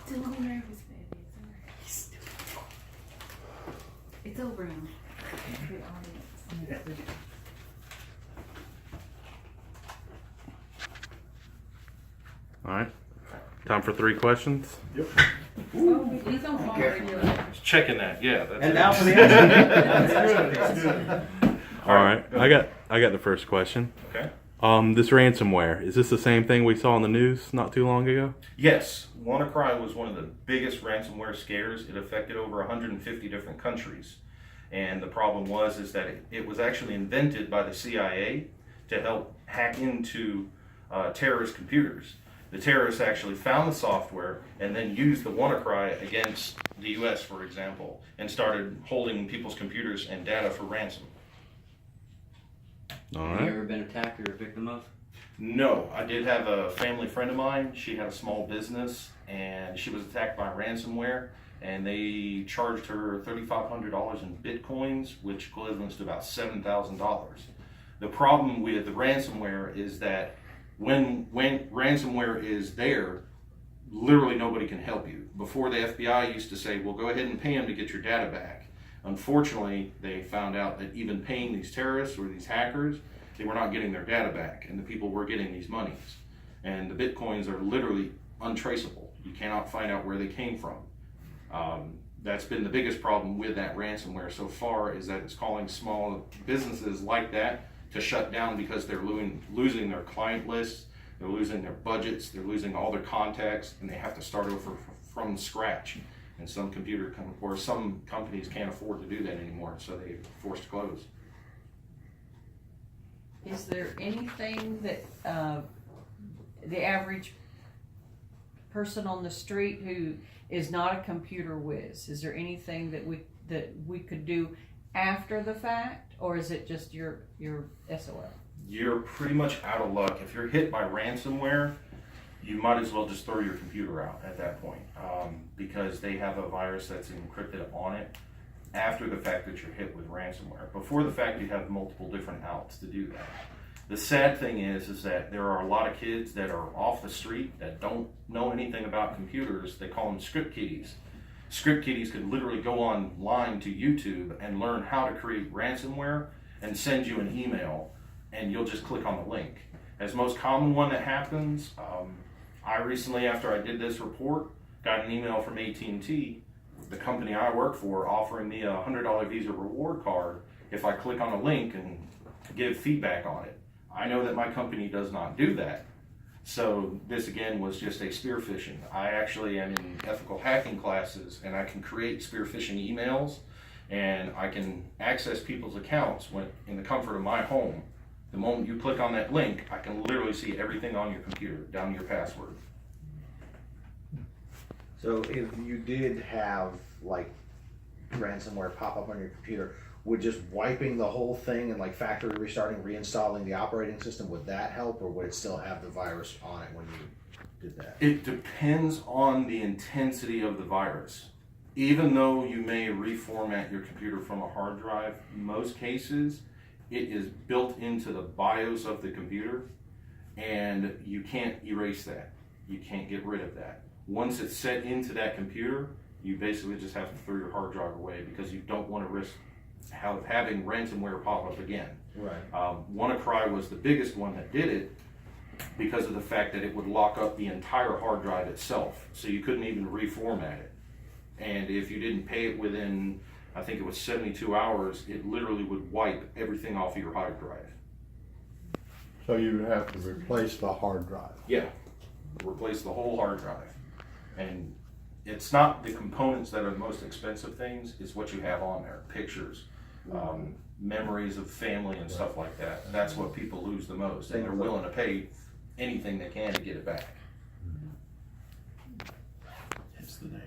Still a little nervous, baby. It's alright. It's over now. The audience. All right. Time for 3 questions. Oh, he's on fire. Checking that. Yeah. That's And it. now for the answer. All right. I got the first question. Okay. This ransomware, is this the same thing we saw in the news not too long ago? Yes, WannaCry was one of the biggest ransomware scares. It affected over 150 different countries. And the problem is that it was actually invented by the CIA to help hack into terrorist computers. The terrorists actually found the software and then used the WannaCry against the US, for example, and started holding people's computers and data for ransom. All Have you right. ever been attacked or a victim of? No, I did have a family friend of mine. She had a small business and she was attacked by ransomware, and they charged her $3,500 in Bitcoins, which equivalents to about $7,000. The problem with the ransomware is that when ransomware is there, literally nobody can help you. Before, the FBI used to say, well, go ahead and pay them to get your data back. Unfortunately, they found out that even paying these terrorists or these hackers, they were not getting their data back, and the people were getting these monies. And the Bitcoins are literally untraceable. You cannot find out where they came from. That's been the biggest problem with that ransomware so far, is that it's calling small businesses like that to shut down because they're losing their client lists, they're losing their budgets, they're losing all their contacts, and they have to start over from scratch. And some some companies can't afford to do that anymore, so they're forced to close. Is there anything that the average person on the street who is not a computer whiz, is there anything that we could do after the fact, or is it just your SOL? You're pretty much out of luck. If you're hit by ransomware, you might as well just throw your computer out at that point, because they have a virus that's encrypted on it after the fact that you're hit with ransomware. Before the fact, you have multiple different outs to do that. The sad thing is that there are a lot of kids that are off the street that don't know anything about computers. They call them script kiddies. Script kiddies could literally go online to YouTube and learn how to create ransomware and send you an email, and you'll just click on the link. As most common one that happens, I recently, after I did this report, got an email from AT&T, the company I work for, offering me a $100 Visa reward card if I click on a link and give feedback on it. I know that my company does not do that. So this again was just a spear phishing. I actually am in ethical hacking classes, and I can create spear phishing emails, and I can access people's accounts in the comfort of my home. The moment you click on that link, I can literally see everything on your computer, down to your password. So if you did have like ransomware pop up on your computer, would just wiping the whole thing and like factory restarting, reinstalling the operating system, would that help, or would it still have the virus on it when you did that? It depends on the intensity of the virus. Even though you may reformat your computer from a hard drive, in most cases, it is built into the BIOS of the computer, and you can't erase that. You can't get rid of that. Once it's set into that computer, you basically just have to throw your hard drive away, because you don't want to risk having ransomware pop up again. Right. WannaCry was the biggest one that did it, because of the fact that it would lock up the entire hard drive itself, so you couldn't even reformat it. And if you didn't pay it within, I think it was 72 hours, it literally would wipe everything off of your hard drive. So you would have to replace the hard drive. Yeah, replace the whole hard drive. And it's not the components that are the most expensive things, it's what you have on there, pictures, memories of family and stuff like that. That's what people lose the most, and they're willing to pay anything they can to get it back. It's the name.